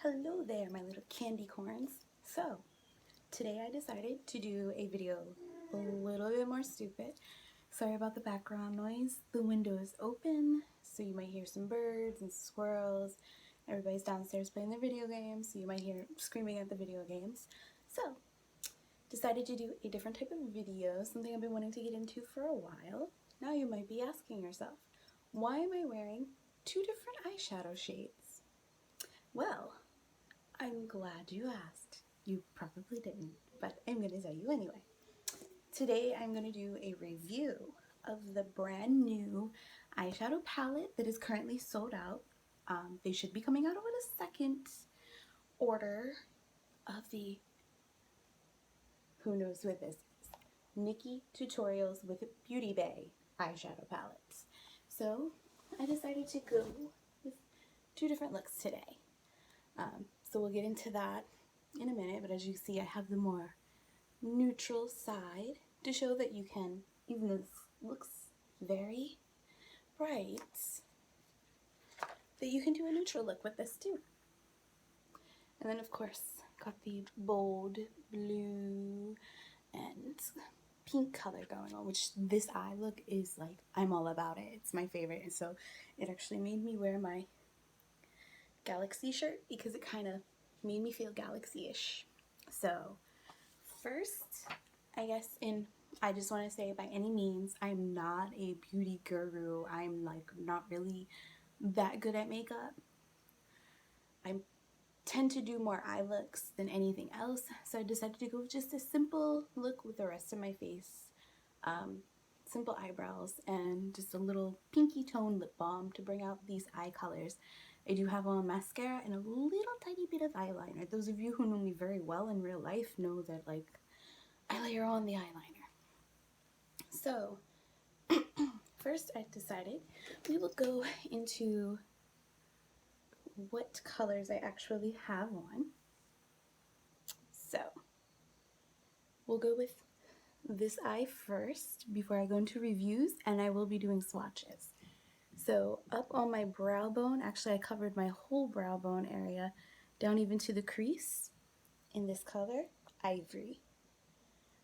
Hello there, my little candy corns. So, today I decided to do a video a little bit more stupid. Sorry about the background noise. The window is open, so you might hear some birds and squirrels. Everybody's downstairs playing their video games, so you might hear screaming at the video games. So, decided to do a different type of video, something I've been wanting to get into for a while. Now you might be asking yourself, why am I wearing two different eyeshadow shades? Well, I'm glad you asked. You probably didn't, but I'm going to tell you anyway. Today I'm going to do a review of the brand new eyeshadow palette that is currently sold out. They should be coming out on a second order of the, who knows what this is, Nikkie Tutorials with Beauty Bay eyeshadow palettes. So I decided to go with two different looks today. So we'll get into that in a minute, but as you see, I have the more neutral side to show that you can, even though this looks very bright, that you can do a neutral look with this too. And then of course, got the bold blue and pink color going on, which this eye look is like, I'm all about it. It's my favorite, and so it actually made me wear my galaxy shirt because it kind of made me feel galaxy-ish. So first, I guess I just want to say, by any means, I'm not a beauty guru. I'm like not really that good at makeup. I tend to do more eye looks than anything else, so I decided to go with just a simple look with the rest of my face. Simple eyebrows and just a little pinky tone lip balm to bring out these eye colors. I do have on mascara and a little tiny bit of eyeliner. Those of you who know me very well in real life know that like I layer on the eyeliner. So first I decided we will go into what colors I actually have on. So we'll go with this eye first before I go into reviews, and I will be doing swatches. So up on my brow bone, actually I covered my whole brow bone area down even to the crease in this color, Ivory.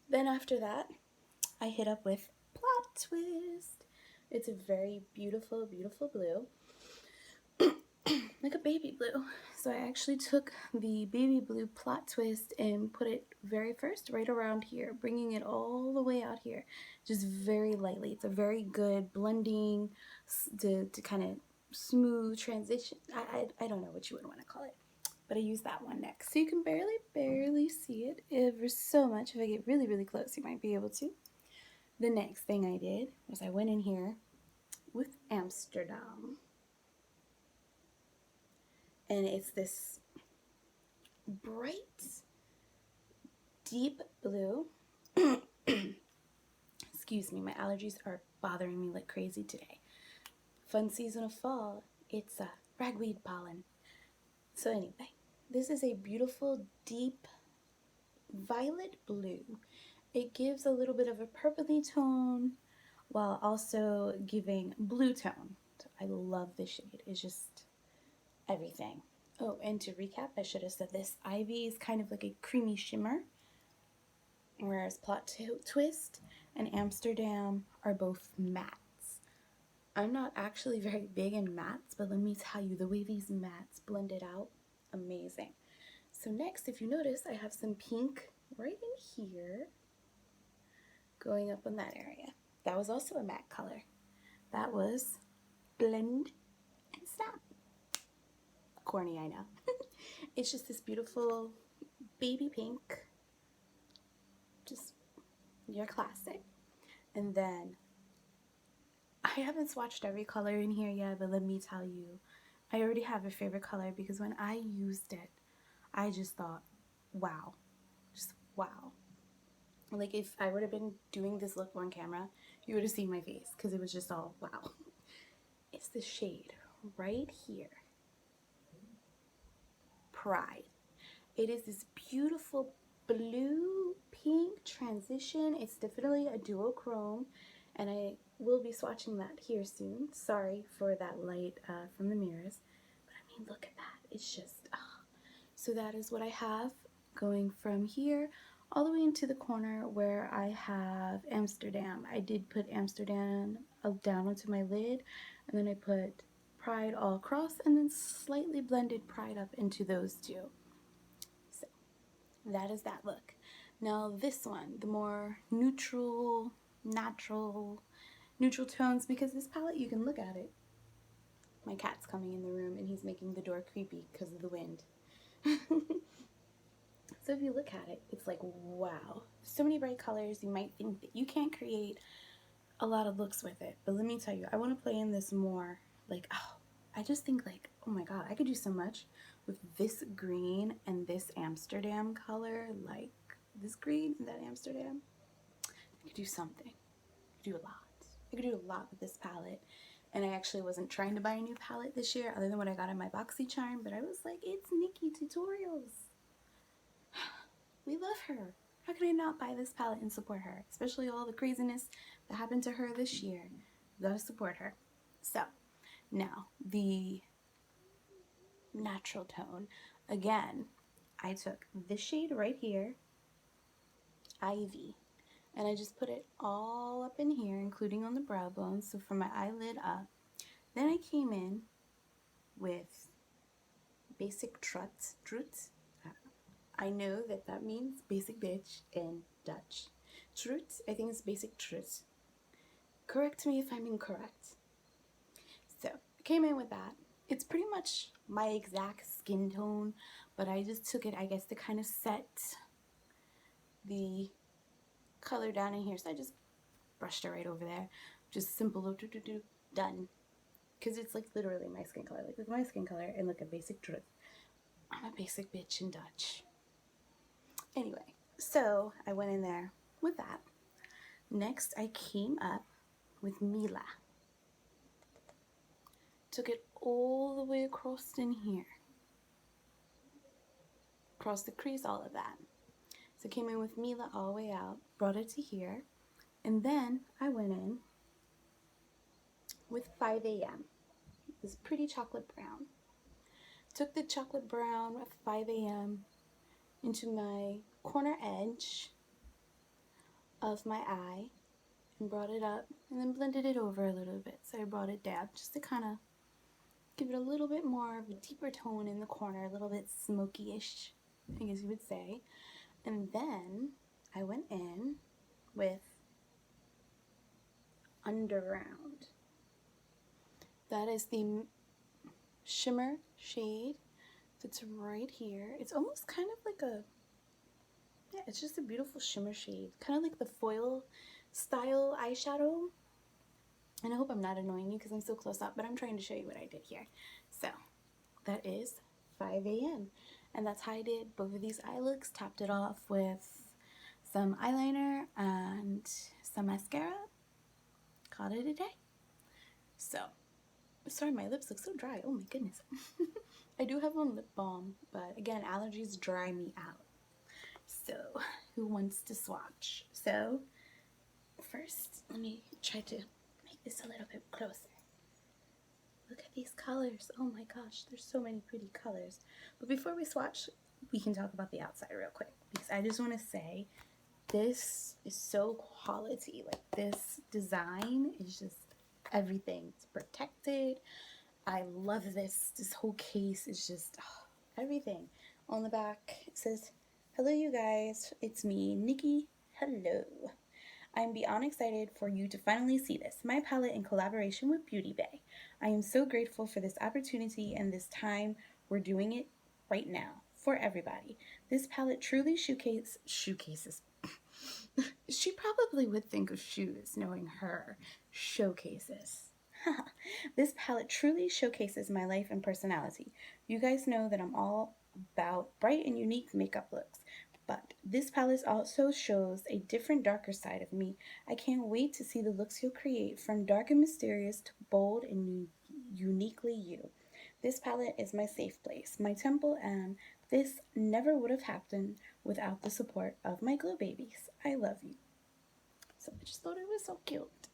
Then after that, I hit up with Plot Twist. It's a very beautiful, beautiful blue. Like a baby blue. So I actually took the baby blue Plot Twist and put it very first right around here, bringing it all the way out here, just very lightly. It's a very good blending to kind of smooth transition. I don't know what you would want to call it, but I use that one next. So you can barely see it ever so much. If I get really, really close, you might be able to. The next thing I did was I went in here with Amsterdam. And it's this bright, deep blue. Excuse me, my allergies are bothering me like crazy today. Fun season of fall, it's ragweed pollen. So anyway, this is a beautiful, deep violet blue. It gives a little bit of a purpley tone while also giving blue tone. So I love this shade. It's just everything. Oh, and to recap, I should have said this. Ivy is kind of like a creamy shimmer, whereas Plot Twist and Amsterdam are both mattes. I'm not actually very big in mattes, but let me tell you, the way these mattes blended out, amazing. So next, if you notice, I have some pink right in here, going up in that area. That was also a matte color. That was Blend and Snap. Corny, I know. It's just this beautiful baby pink, just your classic. And then I haven't swatched every color in here yet, but let me tell you, I already have a favorite color because when I used it, I just thought, wow, just wow. Like if I would have been doing this look on camera, you would have seen my face because it was just all wow. It's the shade right here, Pride. It is this beautiful blue pink transition. It's definitely a duochrome, and I will be swatching that here soon. Sorry for that light from the mirrors, but I mean, look at that. It's just, So that is what I have going from here all the way into the corner where I have Amsterdam. I did put Amsterdam down onto my lid, and then I put Pride all across, and then slightly blended Pride up into those two. So that is that look. Now this one, the more neutral, natural, neutral tones, because this palette, you can look at it. My cat's coming in the room and he's making the door creepy because of the wind. So if you look at it, it's like, wow, so many bright colors. You might think that you can't create a lot of looks with it, but let me tell you, I want to play in this more. Like, oh, I just think like, oh my god, I could do so much with this green and this Amsterdam color. Like this green and that Amsterdam, I could do something. I could do a lot. I could do a lot with this palette. And I actually wasn't trying to buy a new palette this year other than what I got in my BoxyCharm, but I was like, it's Nikkie Tutorials. We love her. How can I not buy this palette and support her? Especially all the craziness that happened to her this year. You gotta support her. So, now, the natural tone. Again, I took this shade right here, Ivy, and I just put it all up in here, including on the brow bone, so from my eyelid up. Then I came in with Basic Trut. I know that that means basic bitch in Dutch. Trut, I think it's basic trut. Correct me if I'm incorrect. So, I came in with that. It's pretty much my exact skin tone, but I just took it, I guess, to kind of set the color down in here. So I just brushed it right over there. Just simple, done. Because it's like literally my skin color. Like, look at my skin color and look at basic truth. I'm a basic bitch in Dutch. Anyway, so I went in there with that. Next, I came up with Mila. Took it all the way across in here. Across the crease, all of that. So came in with Mila all the way out, brought it to here, and then I went in with 5 a.m. This pretty chocolate brown. Took the chocolate brown with 5 a.m. into my corner edge of my eye and brought it up and then blended it over a little bit. So I brought it down just to kind of give it a little bit more of a deeper tone in the corner, a little bit smoky-ish, I guess you would say. And then I went in with Underground. That is the shimmer shade that's right here. It's almost kind of like a, yeah, it's just a beautiful shimmer shade. Kind of like the foil style eyeshadow. And I hope I'm not annoying you because I'm so close up, but I'm trying to show you what I did here. So that is 5 a.m. And that's how I did both of these eye looks. Topped it off with some eyeliner and some mascara. Called it a day. So, sorry, my lips look so dry. Oh my goodness. I do have on lip balm, but again, allergies dry me out. So, who wants to swatch? So, first, let me try to make this a little bit closer. Look at these colors. Oh my gosh, there's so many pretty colors. But before we swatch, we can talk about the outside real quick, because I just want to say this is so quality. Like, this design is just everything. It's protected. I love this. This whole case is just everything. On the back, it says, "Hello, you guys. It's me, Nikki. Hello. I'm beyond excited for you to finally see this. My palette in collaboration with Beauty Bay. I am so grateful for this opportunity and this time. We're doing it right now for everybody. This palette truly showcases. She probably would think of shoes, knowing her. Showcases. This palette truly showcases my life and personality. You guys know that I'm all about bright and unique makeup looks, but this palette also shows a different, darker side of me. I can't wait to see the looks you'll create, from dark and mysterious to bold and uniquely you. This palette is my safe place, my temple, and this never would have happened without the support of my glow babies. I love you." So I just thought it was so cute.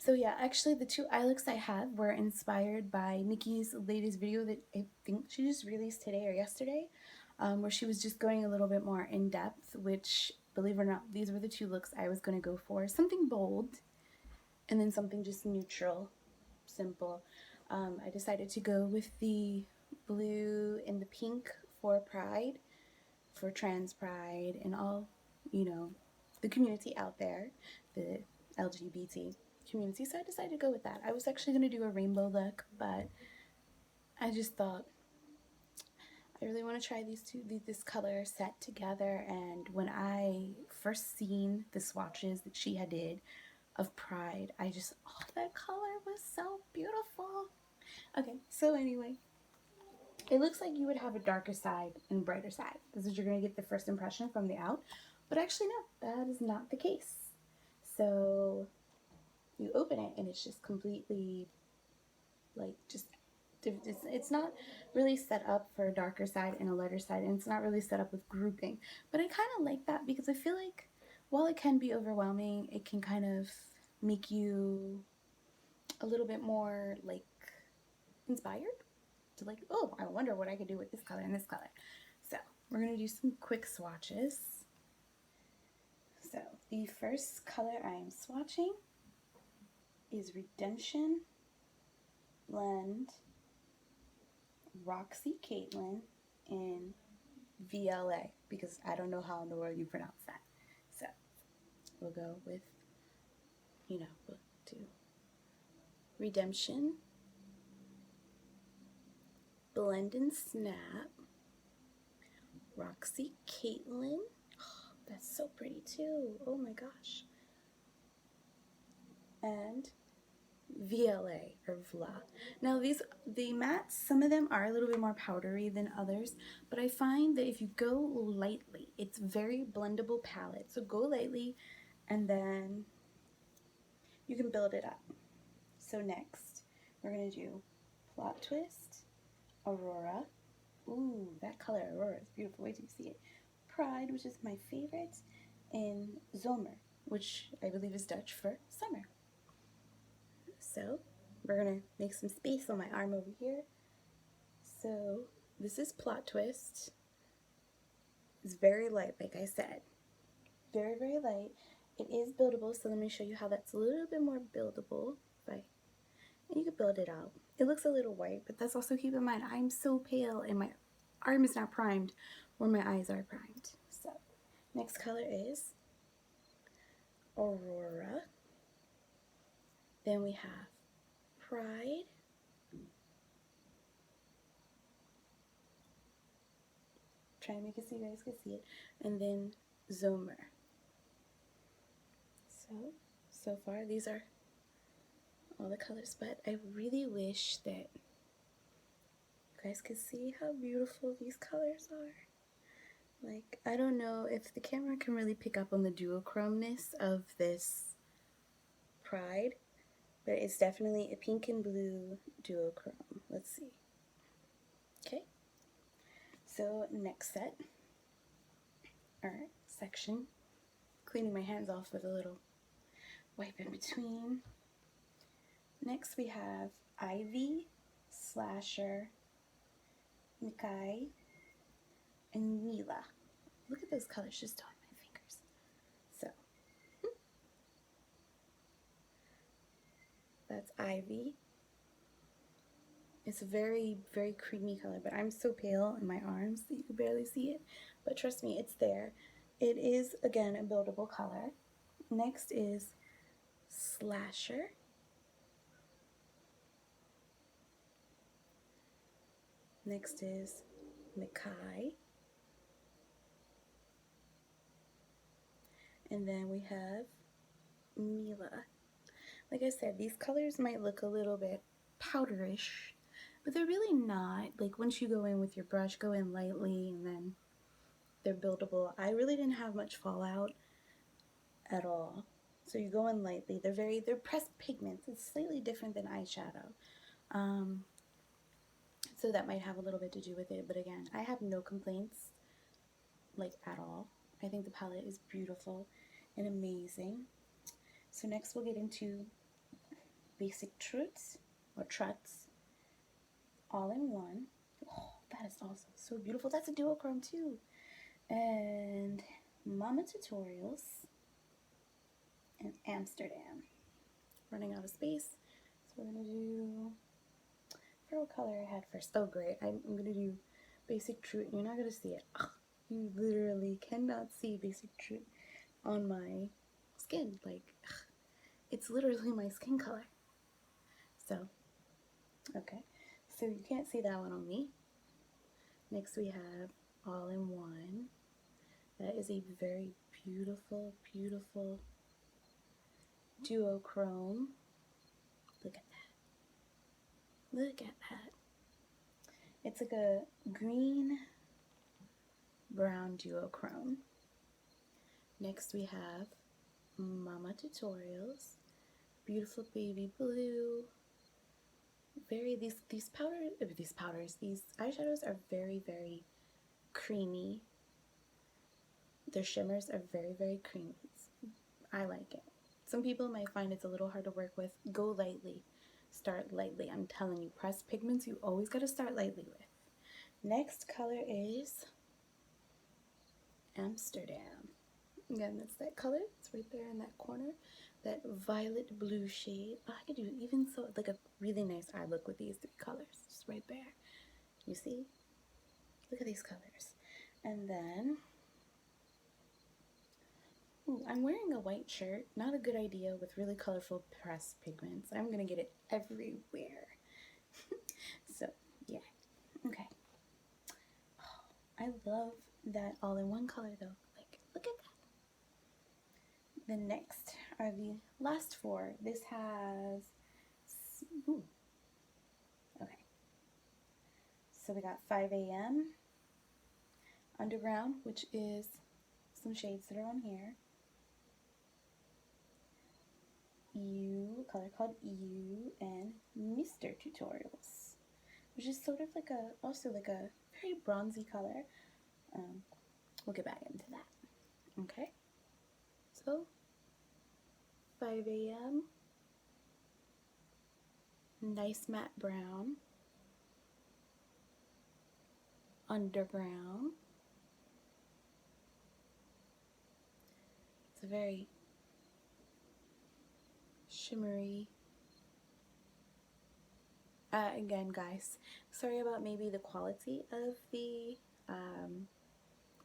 So yeah, actually the two eye looks I had were inspired by Nikkie's latest video that I think she just released today or yesterday, where she was just going a little bit more in depth, which, believe it or not, these were the two looks I was going to go for. Something bold and then something just neutral, simple. I decided to go with the blue and the pink for Pride, for trans pride and all, you know, the community out there, the LGBT community. So I decided to go with that. I was actually going to do a rainbow look, but I just thought I really want to try this color set together. And when I first seen the swatches that she had did of Pride, I just, oh, that color was so beautiful. Okay, so anyway, it looks like you would have a darker side and brighter side. This is, you're going to get the first impression from the out, but actually no, that is not the case. So you open it and it's just completely like it's not really set up for a darker side and a lighter side, and it's not really set up with grouping. But I kind of like that because I feel like while it can be overwhelming, it can kind of make you a little bit more like inspired to like, oh, I wonder what I could do with this color and this color. So we're going to do some quick swatches. So the first color I am swatching is Redemption Blend Roxy Caitlin in VLA, because I don't know how in the world you pronounce that. So we'll go with, you know, we'll do Redemption Blend and Snap Roxy Caitlin. Oh, that's so pretty too. Oh my gosh. And VLA or VLA. Now the mattes, some of them are a little bit more powdery than others, but I find that if you go lightly, it's very blendable palette. So go lightly and then you can build it up. So next, we're gonna do Plot Twist, Aurora. Ooh, that color Aurora is beautiful. Wait till you see it. Pride, which is my favorite, and Zomer, which I believe is Dutch for summer. So we're gonna make some space on my arm over here. So this is Plot Twist. It's very light, like I said. Very, very light. It is buildable, so let me show you how that's a little bit more buildable. And you can build it out. It looks a little white, but that's also, keep in mind, I'm so pale and my arm is not primed where my eyes are primed. So next color is Aurora. Then we have Pride. Try and make it so you guys can see it. And then Zomer. So far these are all the colors, but I really wish that you guys could see how beautiful these colors are. Like, I don't know if the camera can really pick up on the duochromeness of this Pride, but it's definitely a pink and blue duochrome. Let's see. Okay, so next set, or section, cleaning my hands off with a little wipe in between. Next we have Ivy, Slasher, Nikkie, and Mila. Look at those colors just on my fingers. So that's Ivy. It's a very, very creamy color, but I'm so pale in my arms that you can barely see it. But trust me, it's there. It is, again, a buildable color. Next is Slasher. Next is Nikkie. And then we have Mila. Like I said, these colors might look a little bit powderish, but they're really not. Like, once you go in with your brush, go in lightly, and then they're buildable. I really didn't have much fallout at all. So you go in lightly. They're pressed pigments. It's slightly different than eyeshadow. So that might have a little bit to do with it, but again, I have no complaints, like, at all. I think the palette is beautiful and amazing. So next we'll get into Basic Truths, or Truts, all in one. Oh, that is also so beautiful. That's a duochrome too. And Mama Tutorials and Amsterdam. Running out of space, so we're gonna do, I forgot what color I had first. Oh great, I'm gonna do Basic Truth. You're not gonna see it. Ugh, you literally cannot see Basic Truth on my skin. Like, ugh, it's literally my skin color. So, okay, so you can't see that one on me. Next we have All in One. That is a very beautiful, beautiful duochrome. Look at that. Look at that. It's like a green brown duochrome. Next we have Mama Tutorials. Beautiful baby blue. These eyeshadows are very, very creamy. Their shimmers are very, very creamy. I like it. Some people might find it's a little hard to work with. Go lightly. Start lightly. I'm telling you, pressed pigments you always got to start lightly with. Next color is Amsterdam. Again, that's that color. It's right there in that corner. That violet blue shade. Oh, I could do even so like a really nice eye look with these three colors. Just right there. You see? Look at these colors. And then, ooh, I'm wearing a white shirt. Not a good idea with really colorful pressed pigments. I'm gonna get it everywhere. So, yeah. Okay. Oh, I love that all-in-one color though. Like, look at that. The next are the last four. This has, ooh, okay. So we got 5 a.m. Underground, which is some shades that are on here. You, a color called You, and Mr. Tutorials, which is sort of like also like a very bronzy color. We'll get back into that. Okay. So, 5 a.m. Nice matte brown. Underground. It's a very shimmery. Again, guys, sorry about maybe the quality of the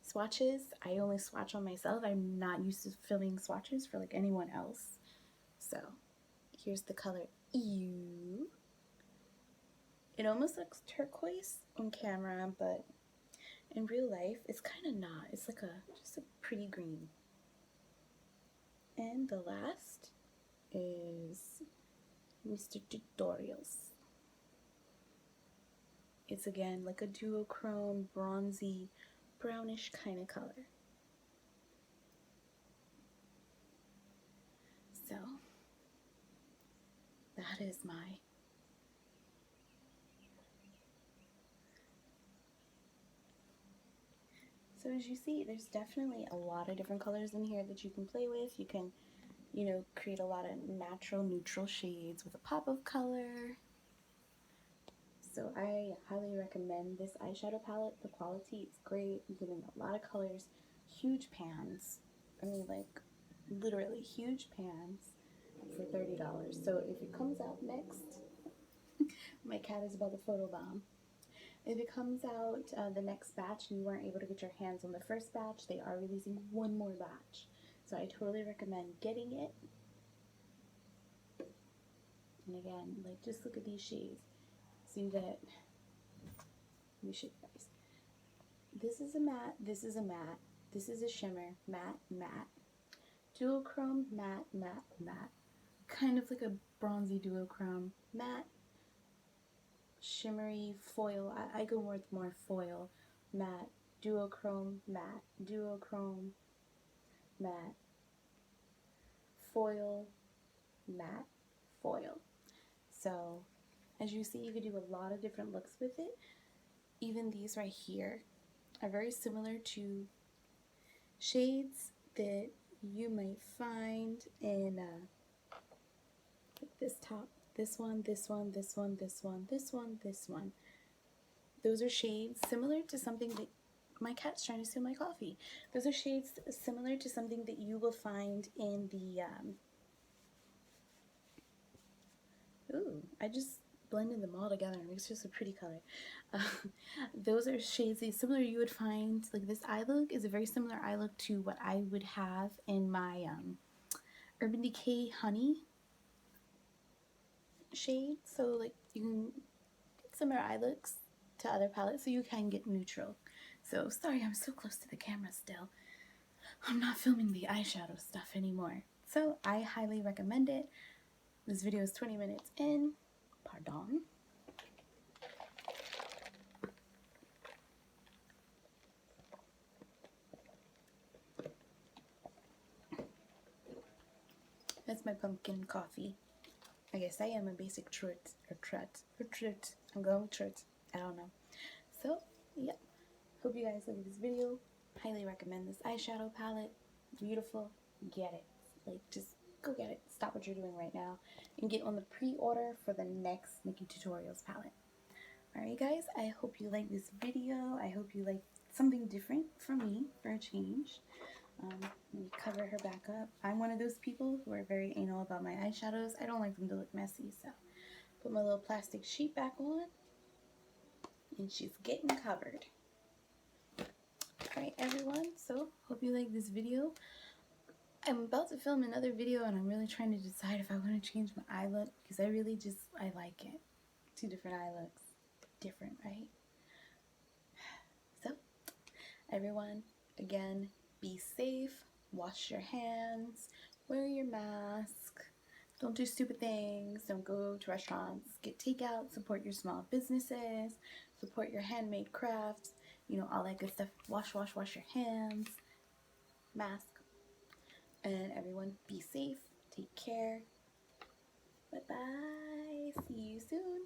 swatches. I only swatch on myself. I'm not used to filming swatches for like anyone else. So here's the color Ew. It almost looks turquoise on camera, but in real life it's kind of not. It's like just a pretty green. And the last is Mr. Tutorials. It's again like a duochrome, bronzy, brownish kind of color. So that is my So as you see, there's definitely a lot of different colors in here that you can play with. You can, you know, create a lot of natural neutral shades with a pop of color. So I highly recommend this eyeshadow palette. The quality is great. You get in a lot of colors, huge pans. I mean, like, literally huge pans for $30. So if it comes out next, my cat is about to photobomb. If it comes out the next batch and you weren't able to get your hands on the first batch, they are releasing one more batch. So I totally recommend getting it. And again, like, just look at these shades. See that, let me show you guys. This is a matte, this is a matte, this is a shimmer, matte, matte, duochrome, matte, matte, matte. Kind of like a bronzy duochrome, matte, shimmery, foil. I go with more foil, matte, duochrome, matte, duochrome, matte, foil, matte, foil. So as you see, you can do a lot of different looks with it. Even these right here are very similar to shades that you might find in like this top. this one, this one, this one, this one, this one, this one. Those are shades similar to something that my cat's trying to steal my coffee. Those are shades similar to something that you will find in the ooh, I just blended them all together and it makes just a pretty color. Those are shades that similar you would find, like this eye look is a very similar eye look to what I would have in my Urban Decay Honey shade. So like you can get similar eye looks to other palettes so you can get neutral. So sorry, I'm so close to the camera still. I'm not filming the eyeshadow stuff anymore. So I highly recommend it. This video is 20 minutes in. Pardon. That's my pumpkin coffee. I guess I am a basic trut. I'm going with trut. I don't know. So, yeah. Hope you guys like this video. Highly recommend this eyeshadow palette. Beautiful. Get it. Like, just go get it. Stop what you're doing right now and get on the pre-order for the next Nikkie Tutorials palette. Alright guys, I hope you like this video. I hope you like something different from me for a change. Let me cover her back up. I'm one of those people who are very anal about my eyeshadows. I don't like them to look messy, so put my little plastic sheet back on and she's getting covered. Alright everyone, so hope you like this video. I'm about to film another video and I'm really trying to decide if I want to change my eye look because I like it. Two different eye looks. Different, right? So, everyone, again, be safe, wash your hands, wear your mask, don't do stupid things, don't go to restaurants, get takeout, support your small businesses, support your handmade crafts, you know, all that good stuff. Wash your hands, mask, and everyone be safe, take care, bye-bye, see you soon.